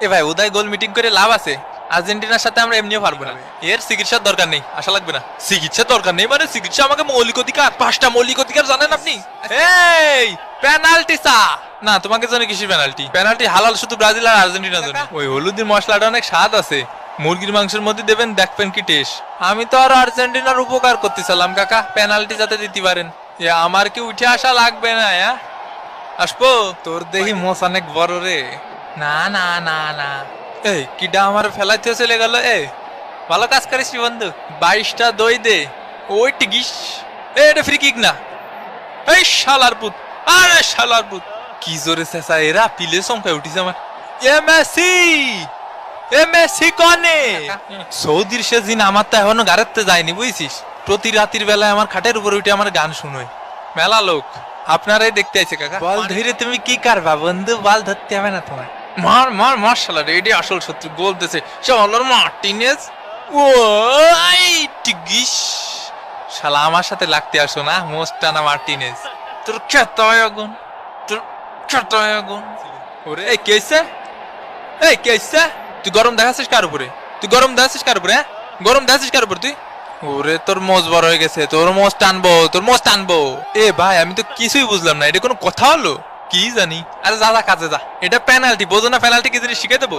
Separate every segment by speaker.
Speaker 1: এ ভাই উদয় গোল মিটিং করে লাভ আছে? আর্জেন্টিনার সাথে আমরা এমনিও পারবো না। এর চিকিৎসার দরকার নেই, আশা লাগবে না। চিকিৎসার দরকার নেই মানে চিকিৎসা আমাকে মৌলিক অধিকার, 5টা মৌলিক অধিকার জানেন আপনি? এই পেনাল্টি চা না, তোমাকে জন্য কিসের পেনাল্টি? পেনাল্টি হালাল শুধু ব্রাজিল আর আর্জেন্টিনার জন্য। ওই হলুদের মশলাটা অনেক স্বাদ আছে, মুরগির মাংসের মধ্যে দেবেন, দেখবেন কি টেস্ট। আমি তো আর আর্জেন্টিনার উপকার করতেছিলাম কাকা, পেনাল্টি যাতে দিতে পারেন। আমার কি উঠে আসা লাগবে না? আসবো? তোর দেখি মোষ অনেক বড় রে। না না না না, এই কিডা আমার ফেলাইতে চলে গেল। ভালো কাজ করিস বন্ধু, 22টা দই দে। ওই টিকিস এটা ফ্রি কিক না। এই শালার পুত, আরে শালার পুত, কি জোরে চেঁচা এরা, পিলে সংখ্যায় উঠিস আমার। মেসি কনে সৌদির সেদিন আমার তো এখনো গাড়াতে যায়নি বুঝছিস। প্রতি রাতের বেলায় আমার খাটের উপরে উঠে আমার গান শুনোয় মেলা লোক। আপনারাই দেখতে আইছে কাকা। বল ধরে তুমি কি করবা বন্ধু? বল ধরতে হবে না তোমার। মার মার মার শালা রে, এডি আসল শত্রু। গোল দিছে শালার মার্টিনেজ। ও টিগিস, শালা আমার সাথে লাগতে আসো না, মোস্টানা মার্টিনেজ। তোর খেতায় আগুন, তোর খেতায় আগুন। ওরে এই কে হইছে? এই কে হইছে? তুই গরম দেখাচ্ছিস কার উপরে? তুই গরম দেখাচ্ছিস কার উপরে? গরম দেখাচ্ছিস কার উপরে তুই? ওরে তোর মোজ বড় হয়ে গেছে, তোর মোজ টানবো, তোর মোজ টানবো। এ ভাই আমি তো কিছুই বুঝলাম না, এটা কোনো কথা হলো? কি জানি। আরে যা যা কাজে যা, এটা পেনাল্টি বোঝো না? পেনাল্টি কি জিনিস শিখে দেবো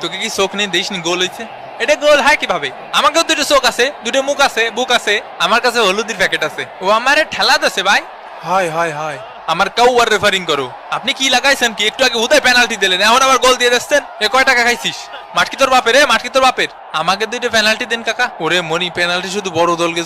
Speaker 1: তোকে? কি চোখ নেই দিস নি? গোল হয়েছে, এটা গোল হয় কিভাবে? আমাকেও দুটো চোখ আছে, দুটো মুখ আছে, বুক আছে, আমার কাছে হলুদের প্যাকেট আছে। ও আমারে ঠেলা দিছে ভাই। হয় হয় হয়, আমার কাউ আর রেফারিং করো। আপনি কি লাগাইছেন কি? একটু আগে উদয় পেনাল্টি দিলেন, এখন আবার গোল দিয়ে দিচ্ছেন। কয় টাকা খাইছিস? মাটকি তোর বাপের, মাটকি তোর বাপের। আমাকে দুইটা পেনাল্টি দেন কাকা। ওরে মনি, পেনাল্টি শুধু বড় দলকে